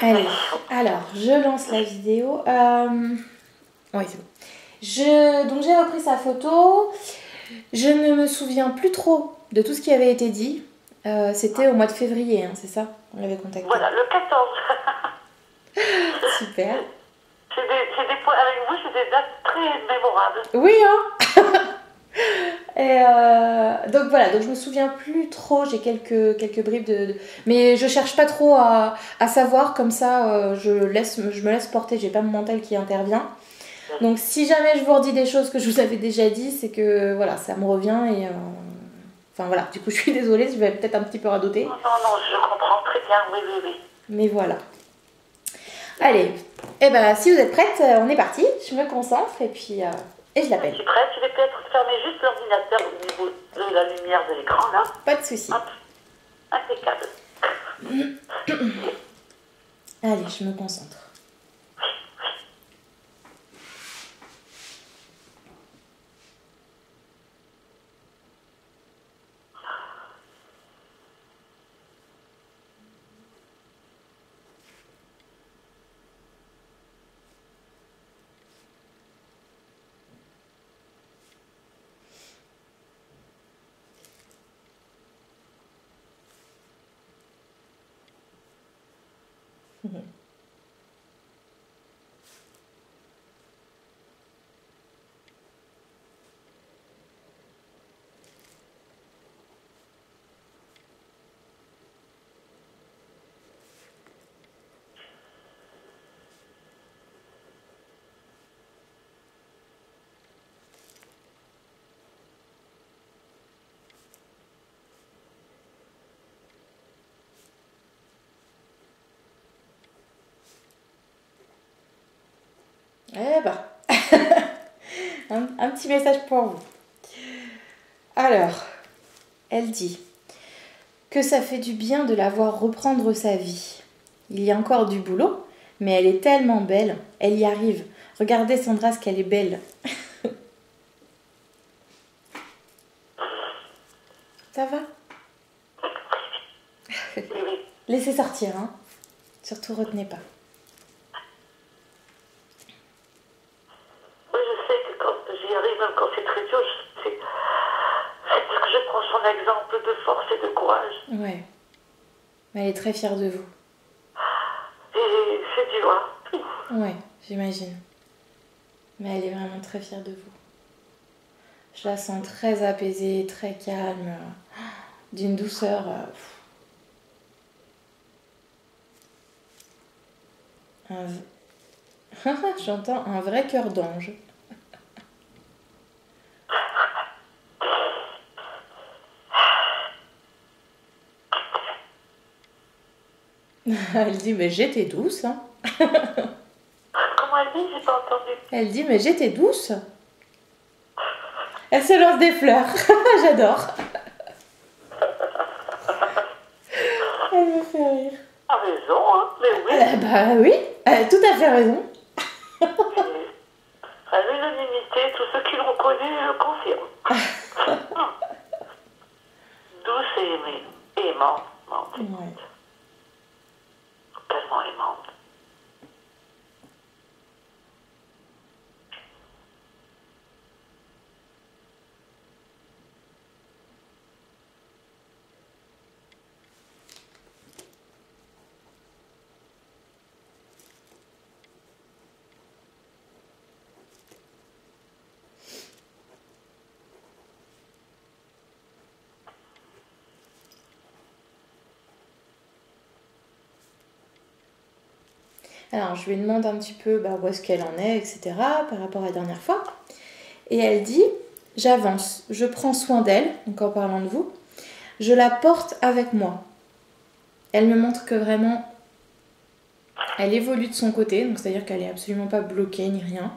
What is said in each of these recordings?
Allez, alors je lance la vidéo. Oui, c'est bon. Donc j'ai repris sa photo. Je ne me souviens plus trop de tout ce qui avait été dit. C'était au mois de février, hein, c'est ça? On l'avait contacté. Voilà, le 14. Super. Avec vous, c'est des dates très mémorables. Oui, hein. Et donc voilà, donc je me souviens plus trop, j'ai quelques bribes mais je cherche pas trop à savoir, comme ça je me laisse porter, j'ai pas mon mental qui intervient. Donc si jamais je vous redis des choses que je vous avais déjà dit, c'est que voilà, ça me revient et enfin voilà, du coup je suis désolée, je vais peut-être un petit peu radoter. Non, je comprends très bien, oui. Mais voilà. Allez, et ben si vous êtes prête, on est parti, je me concentre et puis et je l'appelle. Je suis prête, je vais peut-être fermer juste l'ordinateur au niveau de la lumière de l'écran là. Pas de soucis. Hop, impeccable. Allez, je me concentre. Eh ben, un petit message pour vous. Alors, elle dit que ça fait du bien de la voir reprendre sa vie. Il y a encore du boulot, mais elle est tellement belle, elle y arrive. Regardez Sandra, ce qu'elle est belle. Ça va? Oui. Laissez sortir, hein. Surtout retenez pas. Oui, je sais que quand j'y arrive, même quand c'est très dur, c'est parce que je prends son exemple de force et de courage. Ouais. Elle est très fière de vous. Et c'est dur, hein. Ouais, j'imagine. Mais elle est vraiment très fière de vous. Je la sens très apaisée, très calme, d'une douceur. J'entends un vrai cœur d'ange. Elle dit, mais j'étais douce. Hein. Comment elle dit? J'ai pas entendu. Elle dit, mais j'étais douce. Elle se lance des fleurs. J'adore. Elle me fait rire. A raison, hein. Mais oui. Bah oui, elle a tout à fait raison. À l'unanimité, tous ceux qui l'ont connue le confirment. Douce et aimée. Aimante. Ouais. Tellement aimante. Alors, je lui demande un petit peu où est-ce qu'elle en est, etc. par rapport à la dernière fois. Et elle dit, j'avance, je prends soin d'elle, donc en parlant de vous, je la porte avec moi. Elle me montre que vraiment, elle évolue de son côté, donc c'est-à-dire qu'elle n'est absolument pas bloquée ni rien.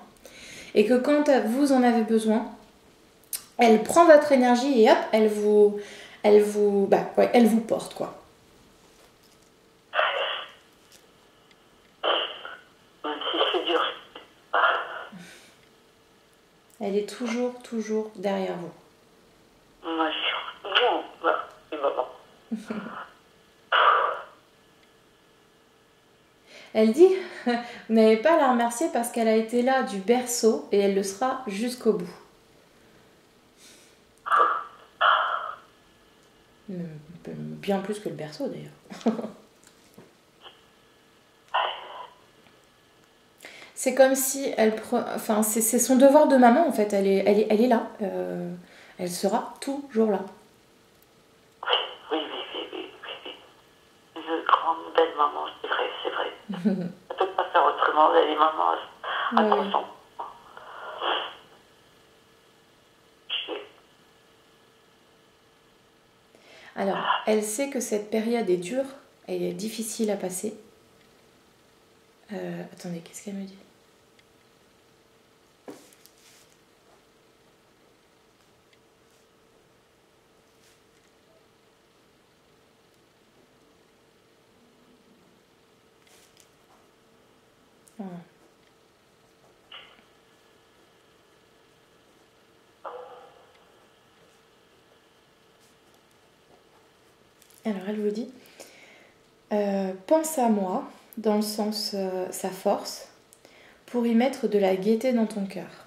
Et que quand vous en avez besoin, elle prend votre énergie et hop, elle vous porte, quoi. Même si c'est dur. Elle est toujours derrière vous. Moi, je suis... Bon, c'est maman. Elle dit, vous n'avez pas à la remercier parce qu'elle a été là du berceau et elle le sera jusqu'au bout. Bien plus que le berceau d'ailleurs. C'est comme si enfin, c'est son devoir de maman en fait. Elle est là. Elle sera toujours là. Oui, oui, oui, oui, oui, oui. Une grande belle maman, c'est vrai, c'est vrai. Elle ne peut pas faire autrement, elle est maman à Ouais. 300. Alors, elle sait que cette période est dure, elle est difficile à passer. Attendez, qu'est-ce qu'elle me dit? Oh. Alors, elle vous dit, pense à moi, dans le sens sa force, pour y mettre de la gaieté dans ton cœur.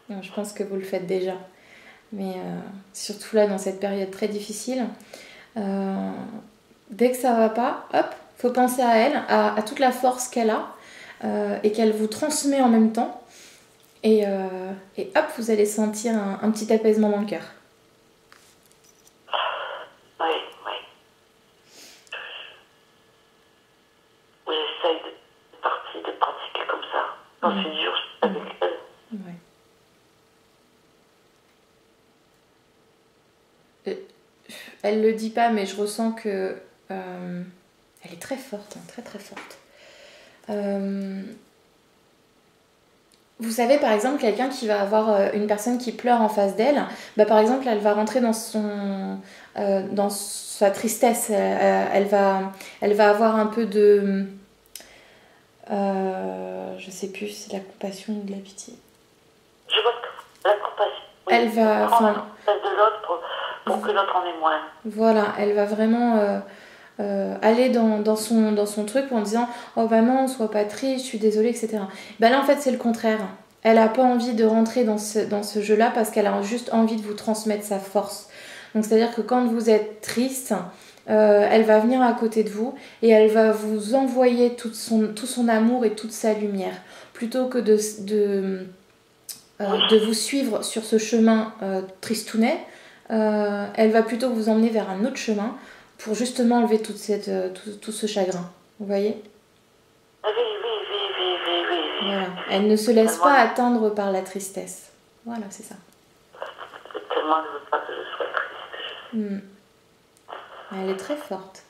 Je pense que vous le faites déjà, mais surtout là, dans cette période très difficile, dès que ça va pas, hop, faut penser à elle, à toute la force qu'elle a et qu'elle vous transmet en même temps. Et hop, vous allez sentir un petit apaisement dans le cœur. Oui, oui. Oui, j'essaye de pratiquer comme ça. Quand c'est dur, je suis avec elle. Ouais. Elle le dit pas, mais je ressens que elle est très forte, hein, très très forte. Vous savez, par exemple, quelqu'un qui va avoir une personne qui pleure en face d'elle, bah, par exemple, elle va rentrer dans sa tristesse. Elle va avoir un peu de... je sais plus, c'est de la compassion ou de la pitié. Je vois que la compassion. Oui, Elle va... prendre la place de l'autre pour que l'autre en ait moins. Voilà, elle va vraiment... aller dans son truc en disant oh bah non, sois pas triste, je suis désolée, etc. Ben là en fait c'est le contraire. Elle a pas envie de rentrer dans ce jeu-là parce qu'elle a juste envie de vous transmettre sa force. Donc c'est à dire que quand vous êtes triste, elle va venir à côté de vous et elle va vous envoyer tout son amour et toute sa lumière plutôt que de vous suivre sur ce chemin tristounet. Elle va plutôt vous emmener vers un autre chemin pour justement enlever tout ce chagrin. Vous voyez? Oui, oui, oui, oui, oui, oui. Voilà. Elle ne se laisse pas atteindre par la tristesse. Voilà, c'est ça. Tellement elle ne veut pas que je sois triste. Elle est très forte.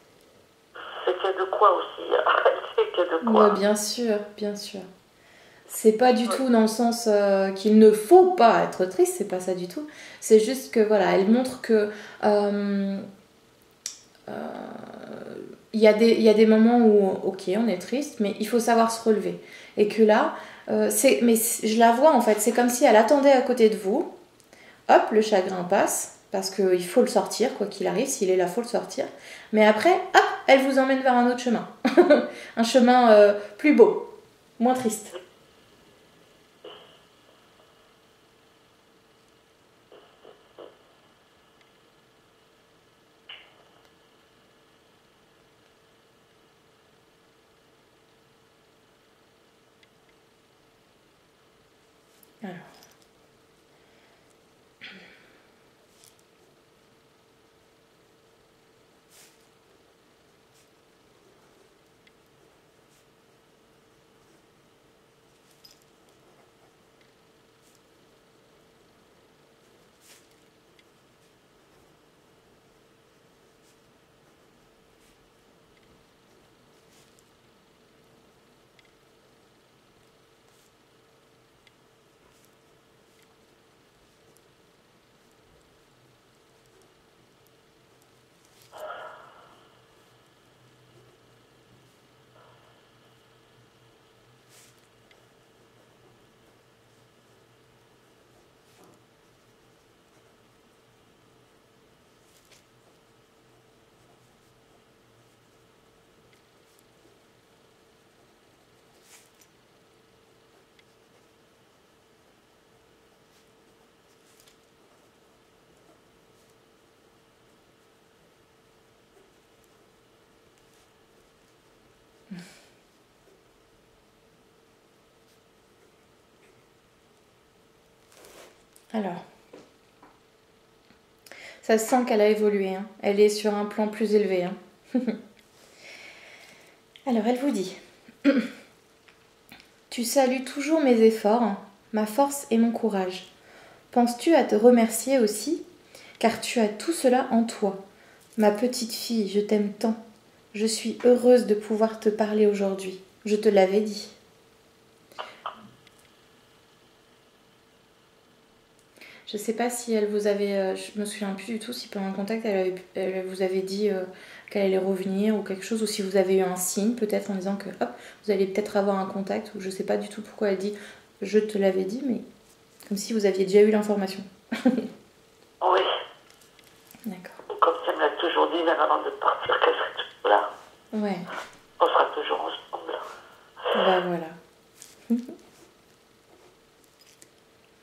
C'est qu'il y a de quoi aussi. Elle sait qu'il y a de quoi. Ouais, bien sûr, bien sûr. C'est pas du tout dans le sens qu'il ne faut pas être triste, c'est pas ça du tout. C'est juste que voilà, elle montre que il y a des moments où, ok, on est triste, mais il faut savoir se relever. Et que là, mais je la vois en fait, c'est comme si elle attendait à côté de vous. Hop, le chagrin passe, parce qu'il faut le sortir, quoi qu'il arrive, s'il est là, il faut le sortir. Mais après, hop, elle vous emmène vers un autre chemin. Un chemin plus beau, moins triste. Alors. Alors, ça se sent qu'elle a évolué. Hein. Elle est sur un plan plus élevé. Hein. Alors, elle vous dit « Tu salues toujours mes efforts, ma force et mon courage. Penses-tu à te remercier aussi, car tu as tout cela en toi. Ma petite fille, je t'aime tant. Je suis heureuse de pouvoir te parler aujourd'hui. Je te l'avais dit. » Je ne sais pas si elle vous avait... je me souviens plus du tout si pendant le contact, elle vous avait dit qu'elle allait revenir ou quelque chose, ou si vous avez eu un signe peut-être en disant que hop, vous allez peut-être avoir un contact, ou je ne sais pas du tout pourquoi elle dit « je te l'avais dit », mais comme si vous aviez déjà eu l'information. Oui. D'accord. Comme ça me l'a toujours dit, même avant de partir, qu'elle serait toujours là. Ouais. On sera toujours ensemble. Bah voilà.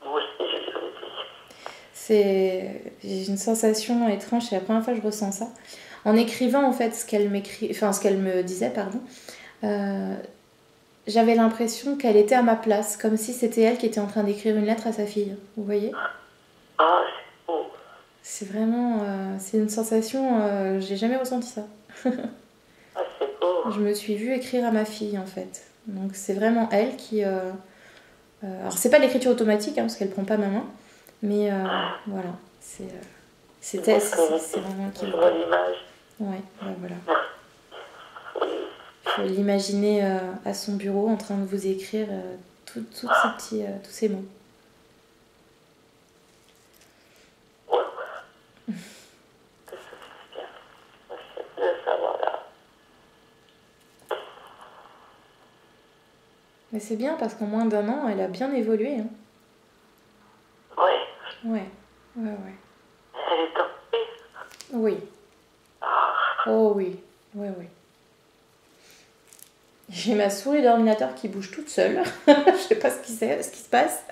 Moi aussi, je lui ai dit. J'ai une sensation étrange, c'est la première fois que je ressens ça. En écrivant en fait ce qu'elle me disait, pardon, j'avais l'impression qu'elle était à ma place, comme si c'était elle qui était en train d'écrire une lettre à sa fille. Vous voyez ? Ah, c'est beau. C'est vraiment, c'est une sensation, j'ai jamais ressenti ça. Ah, c'est beau. Je me suis vue écrire à ma fille en fait. Donc c'est vraiment elle qui. Alors c'est pas l'écriture automatique hein, parce qu'elle prend pas ma main, mais voilà, c'est vraiment qui. Je vois l'image. Ouais, bah voilà. Il faut l'imaginer à son bureau en train de vous écrire tous ces mots. Ouais. Que ça se bien. C'est bien ça, voilà. Mais c'est bien parce qu'en moins d'1 an, elle a bien évolué. Hein. Oui. Ouais. Elle est tombée. Oui. Oh oui. Ouais. J'ai ma souris d'ordinateur qui bouge toute seule. Je sais pas ce qui se passe.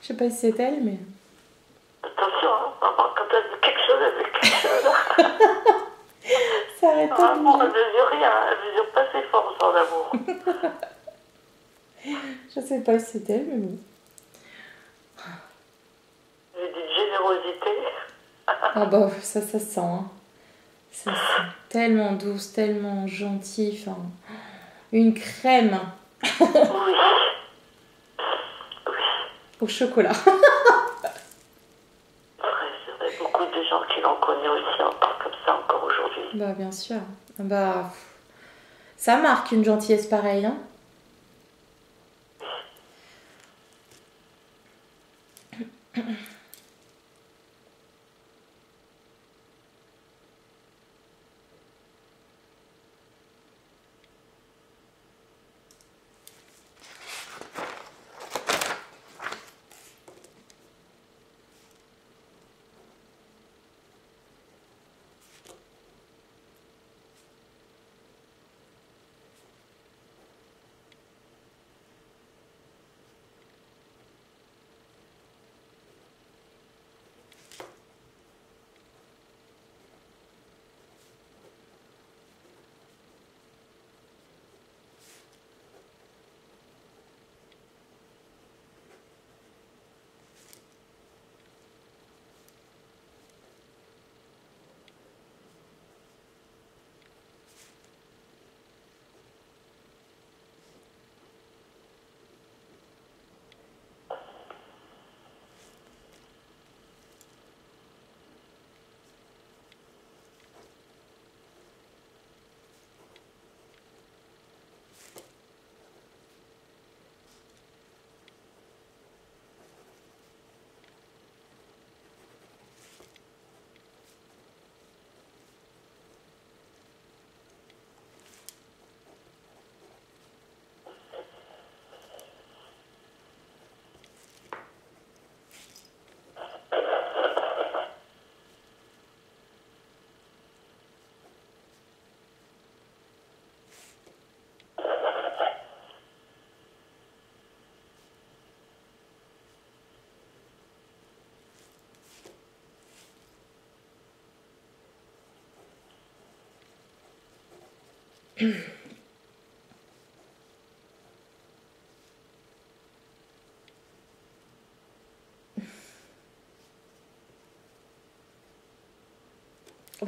Je sais pas si c'est elle, mais... Attention, maman, quand elle dit quelque chose, Ça arrête pas de maman, bouger. elle mesure rien, elle mesure pas ses forces en amour. Je sais pas si c'est elle, mais bon. J'ai dit de générosité. Ah bah ça se sent. Hein. Ça sent tellement douce, tellement gentille. Enfin, une crème. Oui. Au chocolat. Il y a beaucoup de gens qui l'ont connu aussi, on parle comme ça encore aujourd'hui. Bah bien sûr. Bah ça marque une gentillesse pareille. Hein.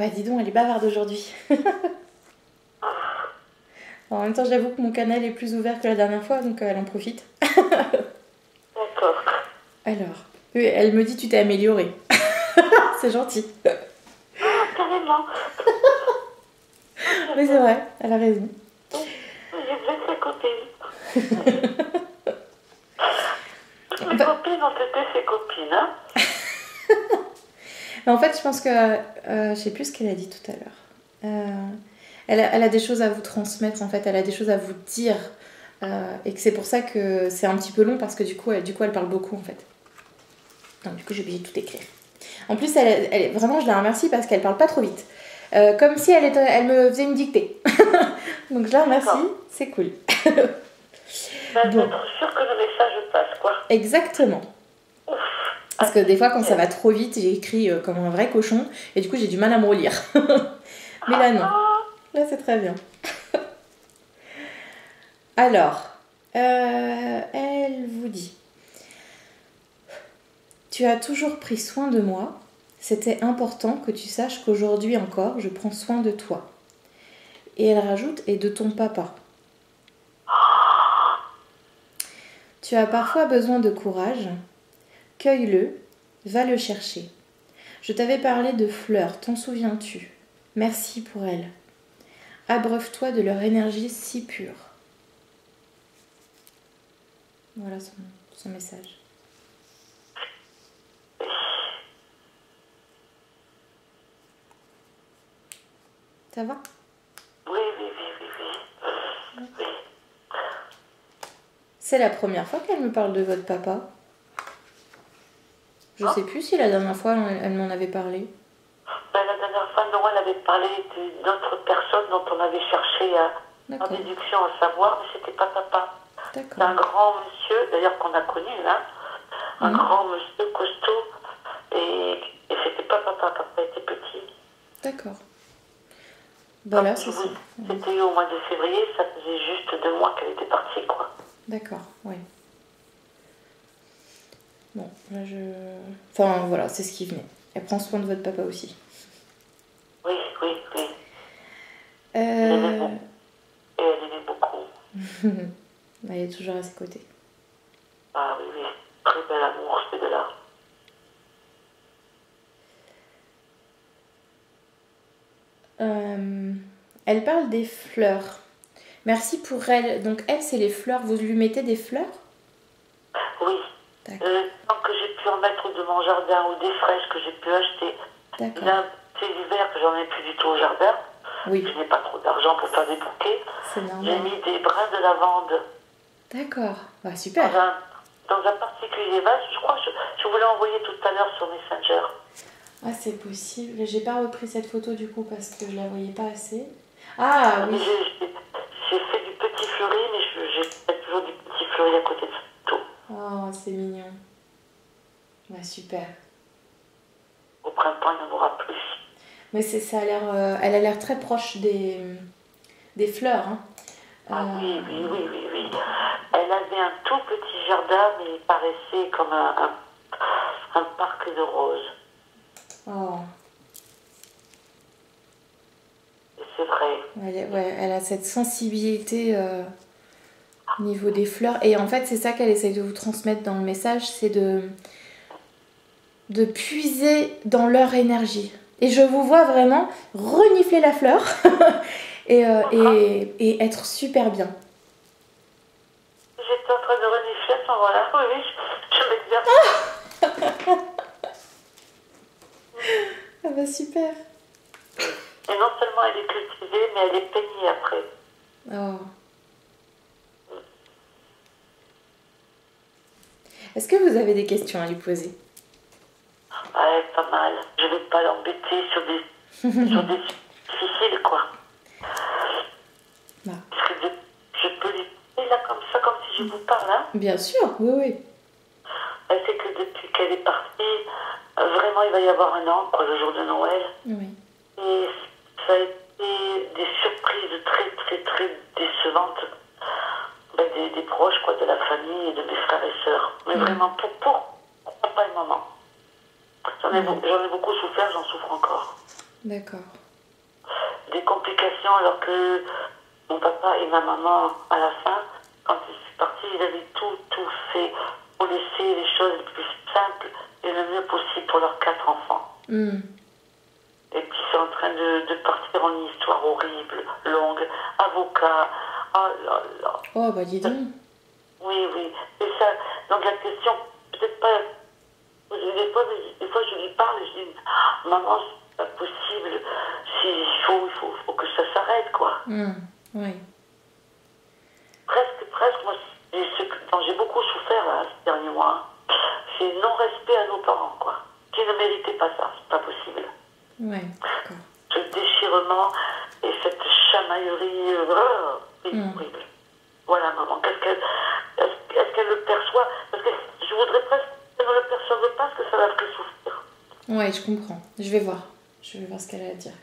bah dis donc, elle est bavarde aujourd'hui. En même temps, j'avoue que mon canal est plus ouvert que la dernière fois, donc elle en profite. D'accord. Alors, elle me dit tu t'es améliorée. C'est gentil. Ah, carrément. Mais c'est vrai, elle a raison. J'ai besoin de sa copine. Toutes mes copines ont été ses copines, hein. En fait, je pense que... je sais plus ce qu'elle a dit tout à l'heure. Elle a des choses à vous transmettre, en fait. Elle a des choses à vous dire. Et que c'est pour ça que c'est un petit peu long, parce que du coup, elle parle beaucoup, en fait. Donc, du coup, j'ai obligé de tout écrire. En plus, vraiment, je la remercie parce qu'elle parle pas trop vite. Comme si elle me faisait une dictée. Donc, je la remercie. C'est cool. Ben, bon. Être sûre que le message passe, quoi. Exactement. Ouf. Parce que des fois, quand ça va trop vite, j'écris comme un vrai cochon. Et du coup, j'ai du mal à me relire. Mais là, non. Là, c'est très bien. Alors, elle vous dit: tu as toujours pris soin de moi. C'était important que tu saches qu'aujourd'hui encore, je prends soin de toi. Et elle rajoute: et de ton papa. Tu as parfois besoin de courage. Cueille-le, va le chercher. Je t'avais parlé de fleurs, t'en souviens-tu? Merci pour elles. Abreuve-toi de leur énergie si pure. Voilà son message. Ça va? Oui. C'est la première fois qu'elle me parle de votre papa. Je sais plus si la dernière fois elle m'en avait parlé. Ben, la dernière fois, Noël avait parlé d'une autre personne dont on avait cherché en déduction à savoir, mais c'était pas papa. C'est un grand monsieur, d'ailleurs qu'on a connu là, un grand monsieur costaud, et c'était pas papa, papa était petit. D'accord. Bah là, c'est ça. C'était au mois de février, ça faisait juste 2 mois qu'elle était partie, quoi. D'accord, oui. Bon, là Enfin, voilà, c'est ce qui venait. Elle prend soin de votre papa aussi. Oui. Elle aimait beaucoup. Et elle aimait beaucoup. Elle est toujours à ses côtés. Ah oui. Très bel amour, c'est de là. Elle parle des fleurs. Merci pour elle. Donc elle, c'est les fleurs. Vous lui mettez des fleurs? Oui. Tant que j'ai pu en mettre de mon jardin ou des fraises que j'ai pu acheter. Là, c'est l'hiver que j'en ai plus du tout au jardin. Oui. Je n'ai pas trop d'argent pour faire des bouquets. C'est normal. J'ai mis des brins de lavande. D'accord. Bah, super. Dans un particulier vase. Je crois que je vous l'ai envoyé tout à l'heure sur Messenger. Ah, c'est possible. J'ai pas repris cette photo du coup parce que je la voyais pas assez. Ah oui. J'ai fait du petit fleuri, mais j'ai toujours du petit fleuri à côté de cette photo. Oh, c'est mignon. Bah, super. Au printemps, il y en aura plus. Mais ça a l'air, elle a l'air très proche des fleurs. Hein. Oui. Elle avait un tout petit jardin, mais il paraissait comme un parc de roses. Oh. Et c'est vrai. Elle a cette sensibilité au niveau des fleurs. Et en fait, c'est ça qu'elle essaye de vous transmettre dans le message, c'est de puiser dans leur énergie. Et je vous vois vraiment renifler la fleur et être super bien. J'étais en train de renifler à ce moment-là. Oui, je m'exerce. Ah bah super. Et non seulement elle est cultivée, mais elle est peignée après. Oh. Est-ce que vous avez des questions à lui poser? Ouais, pas mal. Je vais pas l'embêter sur des difficiles, quoi. Bah. Parce que je peux lui parler là comme ça, comme si je vous parle, hein. Bien sûr, oui. Elle sait que depuis qu'elle est partie, vraiment il va y avoir 1 an, quoi, le jour de Noël. Oui. Et ça a été des surprises très décevantes. Des proches, quoi, de la famille et de mes frères et sœurs. Mais vraiment pour papa et maman. J'en ai beaucoup souffert, j'en souffre encore. D'accord. Des complications alors que mon papa et ma maman, à la fin, quand je suis partie, ils avaient tout fait pour laisser les choses les plus simples et le mieux possible pour leurs 4 enfants. Et puis c'est en train de partir en une histoire horrible, longue, avocat, oh là là. Oh bah dis donc. Oui, c'est ça. Donc la question, peut-être pas, des fois je lui parle et je dis, maman, c'est pas possible, il faut que ça s'arrête, quoi. Oui. Presque, moi, ce dont j'ai beaucoup souffert là, ces derniers mois, c'est non-respect à nos parents, quoi. Qui ne méritaient pas ça, c'est pas possible. Oui, d'accord. Ce déchirement et cette chamaillerie, c'est horrible. Voilà, maman, est-ce qu'elle le perçoit? Parce que je voudrais presque qu'elle ne le perçoive pas, parce que ça la ferait souffrir. Oui, je comprends. Je vais voir ce qu'elle a à dire.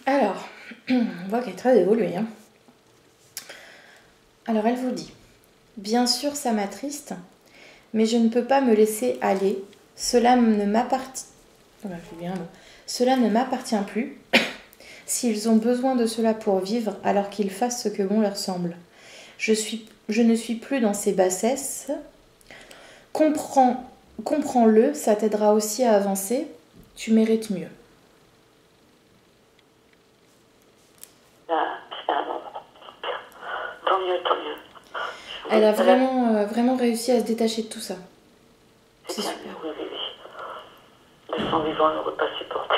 Alors, on voit qu'elle est très évoluée. Hein. Alors, elle vous dit, bien sûr, ça m'attriste, mais je ne peux pas me laisser aller. Cela ne m'appartient... Cela ne m'appartient plus. S'ils ont besoin de cela pour vivre, alors qu'ils fassent ce que bon leur semble. Je ne suis plus dans ces bassesses. Comprends-le, ça t'aidera aussi à avancer. Tu mérites mieux. Tant mieux. Elle a vraiment réussi à se détacher de tout ça. C'est super. Oui. Le sang vivant n'aurait pas supporté.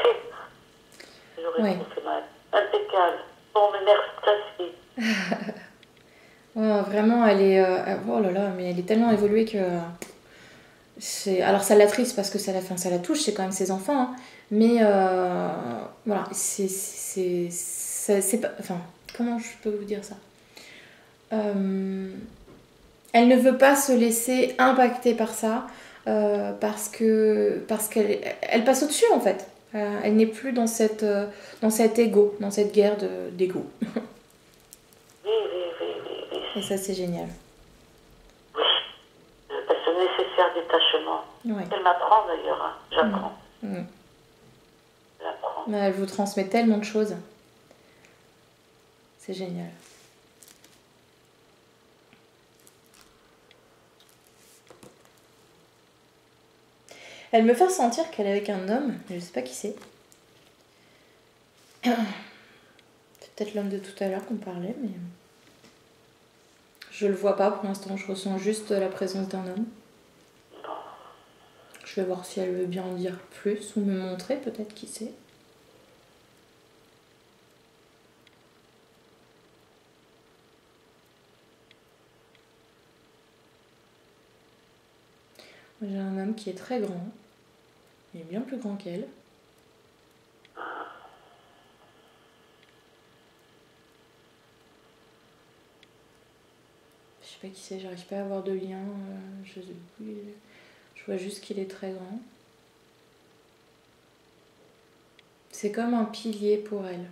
J'aurais fait mal. Impeccable. Bon, mais merci. Vraiment, elle est... oh là là, mais elle est tellement évoluée que... Alors ça l'attriste parce que ça la touche, c'est quand même ses enfants. Hein. Mais voilà, c'est pas... Enfin, comment je peux vous dire ça Elle ne veut pas se laisser impacter par ça parce qu'elle passe au-dessus en fait. Elle n'est plus dans cet ego, dans cette guerre d'ego. Oui. Et ça c'est génial. Oui, ce nécessaire détachement. Ouais. Elle m'apprend d'ailleurs, hein. J'apprends. J'apprends. Elle vous transmet tellement de choses. C'est génial. Elle me fait sentir qu'elle est avec un homme, je sais pas qui c'est. C'est peut-être l'homme de tout à l'heure qu'on parlait, mais je le vois pas pour l'instant, je ressens juste la présence d'un homme. Je vais voir si elle veut bien en dire plus ou me montrer peut-être qui c'est. J'ai un homme qui est très grand. Il est bien plus grand qu'elle. Je sais pas qui c'est, j'arrive pas à avoir de lien. Je vois juste qu'il est très grand. C'est comme un pilier pour elle.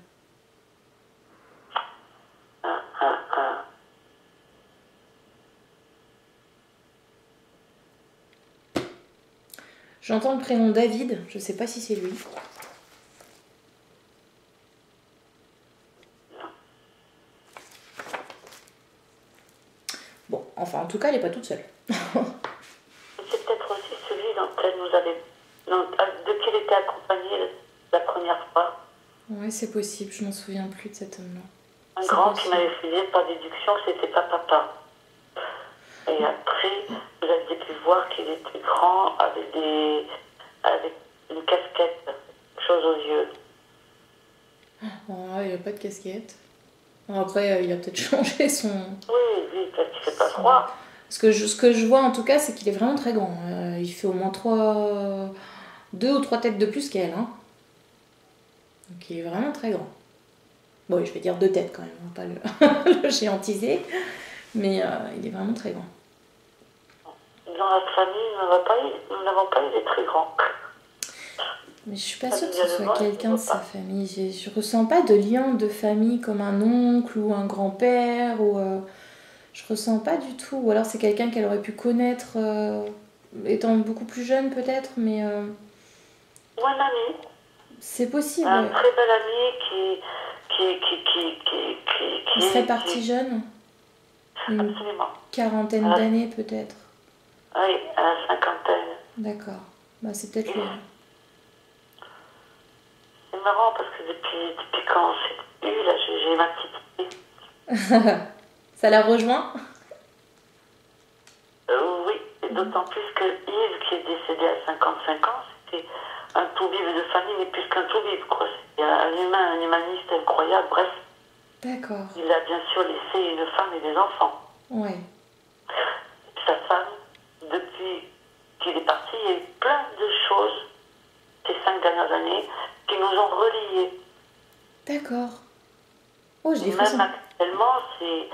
J'entends le prénom David, je sais pas si c'est lui. Bon, enfin en tout cas elle est pas toute seule. C'est peut-être aussi celui dont elle nous avait... de qui elle était accompagnée la première fois. Oui, c'est possible, je m'en souviens plus de cet homme-là. Un grand qui m'avait filé par déduction, c'était pas papa. Et après, vous aviez pu voir qu'il était grand avec une casquette, chose aux yeux. Oh, il a pas de casquette. Après, il a peut-être changé son... Oui, lui, peut-être qu'il fait pas froid. Ce que je vois en tout cas, c'est qu'il est vraiment très grand. Il fait au moins 2 ou 3 têtes de plus qu'elle. Hein. Donc il est vraiment très grand. Bon, je vais dire 2 têtes quand même, on va pas le géantiser. Mais il est vraiment très grand. Dans notre famille, nous n'avons pas eu des très grands. Mais je suis pas sûre que ce soit quelqu'un de sa famille. Je ressens pas de lien de famille comme un oncle ou un grand-père. Je ressens pas du tout. Ou alors c'est quelqu'un qu'elle aurait pu connaître étant beaucoup plus jeune peut-être. Mais Ou un ami. C'est possible. Un très bel ami qui serait parti jeune. Une quarantaine d'années peut-être. Oui, à la cinquantaine. D'accord. Bah, c'est peut-être lui. C'est marrant parce que depuis quand on s'est eu, là, j'ai ma petite idée. Ça l'a rejoint? Oui, et d'autant plus que Yves, qui est décédé à 55 ans, c'était un tout-bib de famille, mais plus qu'un tout-bib, quoi. C'était un humaniste incroyable, bref. D'accord. Il a bien sûr laissé une femme et des enfants. Ouais. Sa femme, depuis qu'il est parti, il y a eu plein de choses ces 5 dernières années qui nous ont reliés. D'accord. Oh, j'ai même actuellement, c'est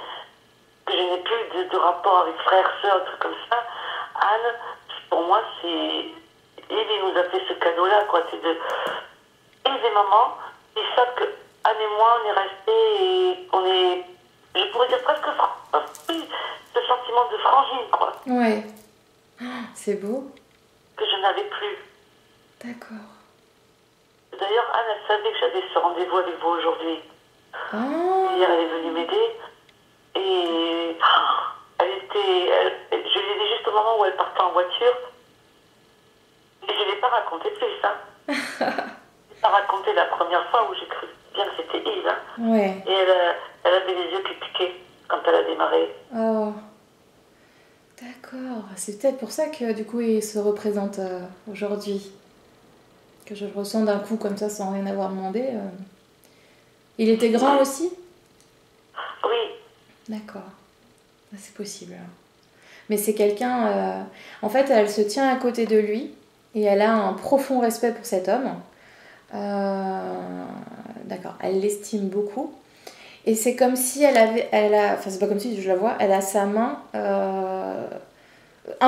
que je n'ai plus de rapport avec frères, sœurs, trucs comme ça. Anne, pour moi, c'est... Il nous a fait ce cadeau-là, quoi. C'est de... Et des mamans, ils savent que Anne et moi, on est restés et on est... Je pourrais dire presque... Ce sentiment de frangine, quoi. Ouais. C'est beau. Que je n'avais plus. D'accord. D'ailleurs, Anne, elle savait que j'avais ce rendez-vous avec vous aujourd'hui. Hier, elle est venue m'aider. Et elle était... je l'ai dit juste au moment où elle partait en voiture. Et je ne l'ai pas raconté plus, ça. Je l'ai pas raconté la première fois où j'ai cru bien que c'était Yves. Hein. Ouais. Et elle avait les yeux qui piquaient quand elle a démarré. Oh. D'accord. C'est peut-être pour ça que du coup il se représente aujourd'hui. Que je le ressens d'un coup comme ça sans rien avoir demandé. Il était grand aussi? Oui. D'accord. C'est possible. Mais c'est quelqu'un... En fait, elle se tient à côté de lui et elle a un profond respect pour cet homme. D'accord. Elle l'estime beaucoup. Et c'est comme si enfin, c'est pas comme si je la vois, elle a sa main... un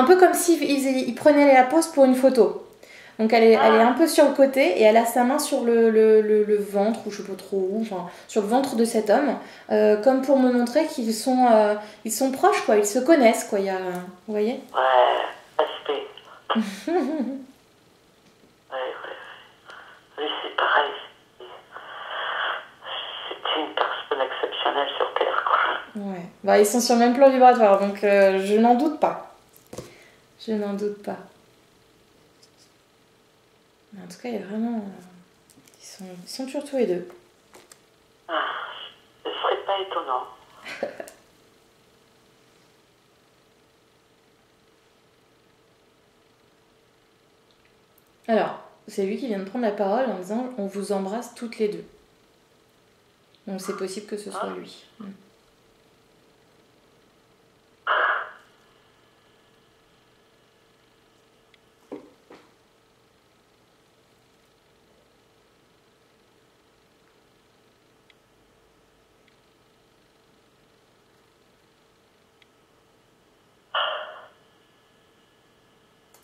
peu comme s'il prenait la pose pour une photo. Donc elle est un peu sur le côté et elle a sa main sur le ventre, ou je sais pas trop où, enfin, sur le ventre de cet homme, comme pour me montrer qu'ils sont proches, quoi, ils se connaissent, quoi. Vous voyez? Ouais, respect. Oui, c'est pareil. C'est une personne exceptionnelle sur Terre, quoi. Ouais. Bah, ils sont sur le même plan vibratoire, donc je n'en doute pas. Je n'en doute pas. Mais en tout cas, il y a vraiment... Ils sont toujours tous les deux. Ce serait pas étonnant. Alors, c'est lui qui vient de prendre la parole en disant « On vous embrasse toutes les deux ». Donc c'est possible que ce soit lui.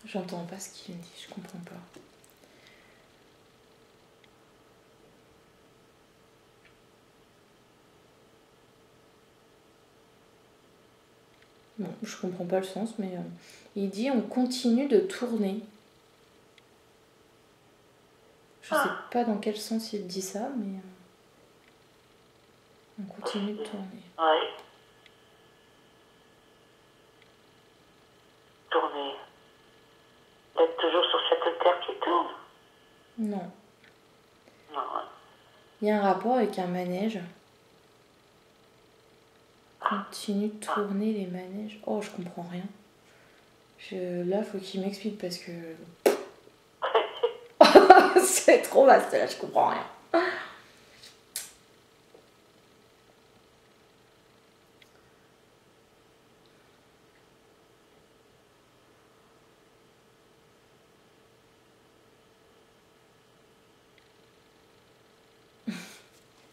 J'entends pas ce qu'il me dit, je comprends pas. Bon, je comprends pas le sens, mais il dit on continue de tourner. Je sais pas dans quel sens il dit ça, mais on continue de tourner. Oui. Tourner. D'être toujours sur cette terre qui tourne. Non. Non. Il y a un rapport avec un manège. Continue de tourner les manèges. Oh, je comprends rien. Là, faut qu'il m'explique parce que... c'est trop vaste, là, je comprends rien.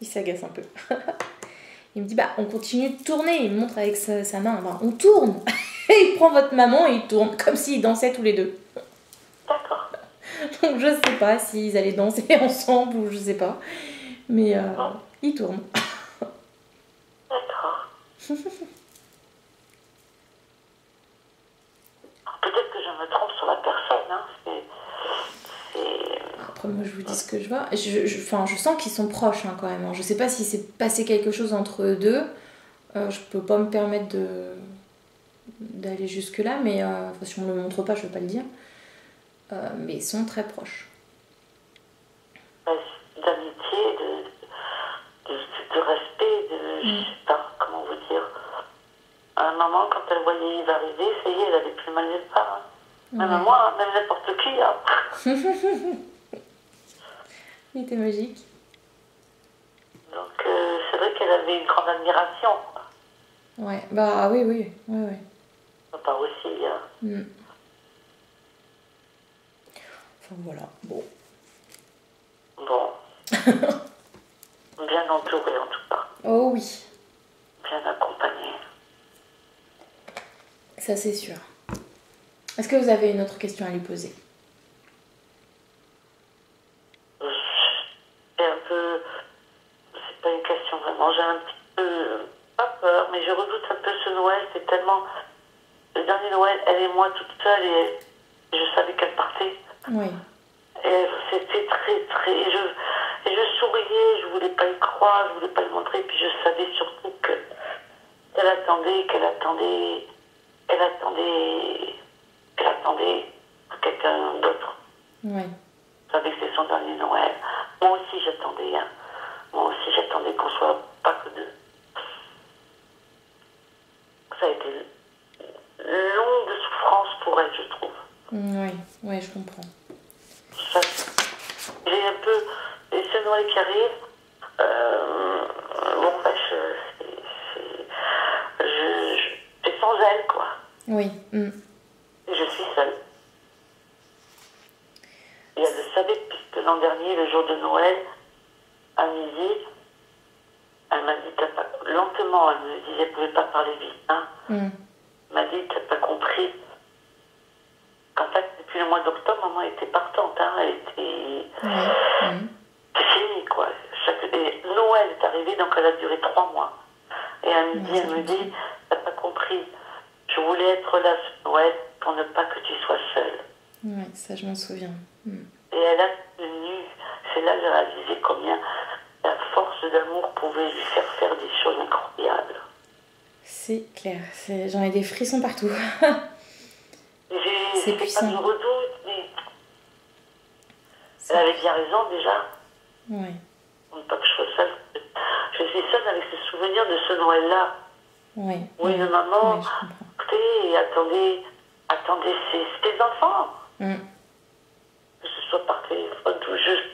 Il s'agace un peu. Il me dit, bah, on continue de tourner. Il me montre avec sa main, bah, on tourne. Et il prend votre maman et il tourne, comme s'ils dansaient tous les deux. D'accord. Donc je sais pas s'ils allaient danser ensemble ou je sais pas. Mais ils tournent. D'accord. Peut-être que je me trompe sur la personne. Hein. Après, moi, je vous dis ce que je vois. Je sens qu'ils sont proches hein, quand même. Hein. Je sais pas si s'est passé quelque chose entre eux deux. Je peux pas me permettre d'aller jusque-là, mais si on me le montre pas, je vais pas le dire. Mais ils sont très proches. D'amitié, de respect, je sais pas comment vous dire. À un moment, quand elle voyait Yves arriver, ça y est, elle avait plus mal nulle part. Hein. Même moi, hein, même n'importe qui. Hein. Il était magique. Donc, c'est vrai qu'elle avait une grande admiration. Ouais, bah oui, oui. Ouais. Papa aussi. Hein. Enfin, voilà, bon. Bon. Bien entourée, en tout cas. Oh oui. Bien accompagnée. Ça, c'est sûr. Est-ce que vous avez une autre question à lui poser? C'est un peu... C'est pas une question vraiment. J'ai un petit peu... Pas peur, mais je redoute un peu ce Noël. C'est tellement... Le dernier Noël, elle et moi toute seule, et je savais qu'elle partait. Oui. Et c'était très... Et je souriais, je voulais pas y croire, je voulais pas le montrer, puis je savais surtout qu'elle attendait quelqu'un d'autre. Oui. Je savais que c'était son dernier Noël. Moi aussi j'attendais, hein. Moi aussi j'attendais qu'on soit pas que deux. Ça a été long de souffrance pour elle, je trouve. Oui, je comprends. J'ai un peu... Et ce Noël qui arrive, bon, ben, c'est sans elle, quoi. Oui. Et je suis seule. Et elle le savait, puisque l'an dernier, le jour de Noël, à midi, elle m'a dit, lentement, elle me disait, elle ne pouvait pas parler vite, hein. Elle m'a dit, t'as pas compris. Qu'en fait, depuis le mois d'octobre, maman était partante, hein. Elle était... C'est fini, quoi. Et Noël est arrivé, donc elle a duré 3 mois. Et à midi, elle me dit, t'as pas compris. Je voulais être là ce Noël pour ne pas que tu sois seule. Oui, ça je m'en souviens. Et elle a tenu. C'est là que j'ai réalisé combien la force d'amour pouvait lui faire des choses incroyables. C'est clair. J'en ai des frissons partout. C'est puissant. Pas de redoute, mais elle avait bien raison déjà. Oui. Pour ne pas que je sois seule. Je suis seule avec ce souvenir de ce Noël-là. Oui. Oui, une maman, écoutez, attendez ses enfants. Que ce soit par téléphone, tout juste.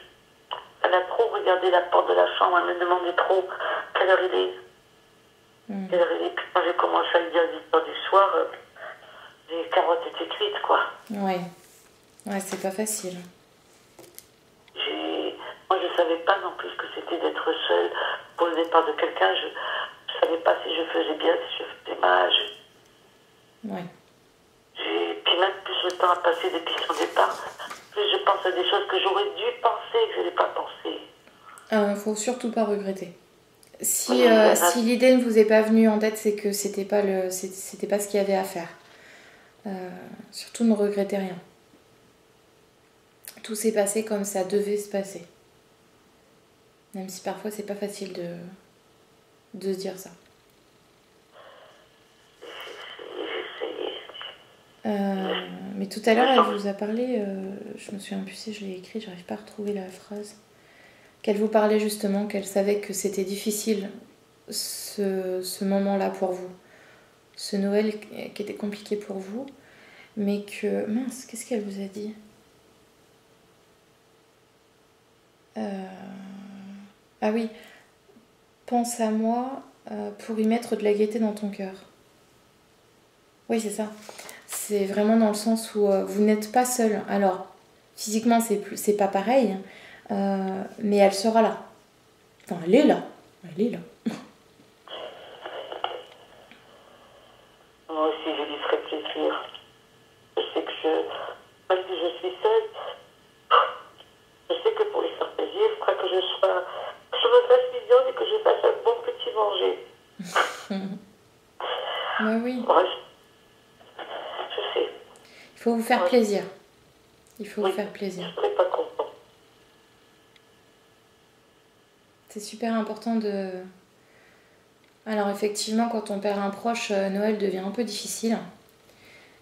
Elle a trop regardé la porte de la chambre, elle me demandait trop quelle heure il est. Quelle heure il est. Puis quand j'ai commencé à lui dire 10h du soir, les carottes étaient cuites, quoi. Oui. Ouais, c'est pas facile. Moi, je savais pas non plus ce que c'était d'être seule pour le départ de quelqu'un. Je savais pas si je faisais bien, si je faisais mal. Oui. Puis même plus le temps a passé depuis son départ, plus je pense à des choses que j'aurais dû penser et que je n'ai pas pensé. Faut surtout pas regretter. Si l'idée ne vous est pas venue en tête, c'est que c'était pas ce qu'il y avait à faire. Surtout ne regrettez rien. Tout s'est passé comme ça devait se passer. Même si parfois c'est pas facile de se dire ça. Mais tout à l'heure, elle vous a parlé, je me souviens plus si je l'ai écrit, j'arrive pas à retrouver la phrase. Qu'elle vous parlait justement, qu'elle savait que c'était difficile ce moment-là pour vous. Ce Noël qui était compliqué pour vous. Mais que... Mince, qu'est-ce qu'elle vous a dit ? Ah oui, pense à moi pour y mettre de la gaieté dans ton cœur. Oui, c'est ça. C'est vraiment dans le sens où vous n'êtes pas seul. Alors, physiquement, c'est pas pareil, mais elle sera là. Enfin, elle est là. Elle est là. Moi aussi, je lui ferai plaisir. Je sais que même si je suis seule, je sais que pour lui faire plaisir, il faudra que je me fasse mignonne et que je fasse un bon petit manger. Bah oui. Ouais, je sais. Il faut vous faire plaisir. Il faut vous faire plaisir. Je ne serai pas content. C'est super important de... Alors effectivement, quand on perd un proche, Noël devient un peu difficile.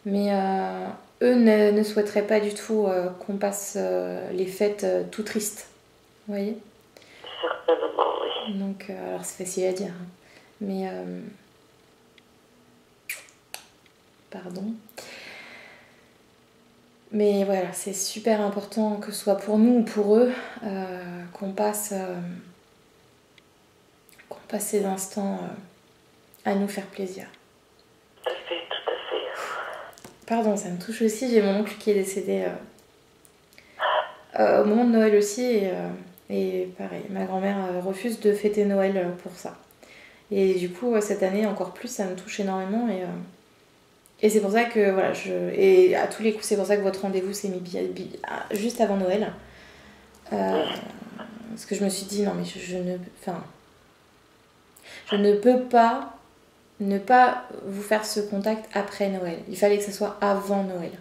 Mais eux ne souhaiteraient pas du tout qu'on passe les fêtes tout tristes. Vous voyez ? Certainement, oui. Donc, alors c'est facile à dire. Hein. Mais... Pardon. Mais voilà, c'est super important que ce soit pour nous ou pour eux qu'on passe ces instants à nous faire plaisir. Tout à fait, tout à fait. Pardon, ça me touche aussi. J'ai mon oncle qui est décédé au moment de Noël aussi. Et pareil, ma grand-mère refuse de fêter Noël pour ça. Et du coup, cette année, encore plus, ça me touche énormément. Et c'est pour ça que, voilà, et à tous les coups, c'est pour ça que votre rendez-vous s'est mis juste avant Noël. Parce que je me suis dit, non, mais je ne peux pas ne pas vous faire ce contact après Noël. Il fallait que ce soit avant Noël.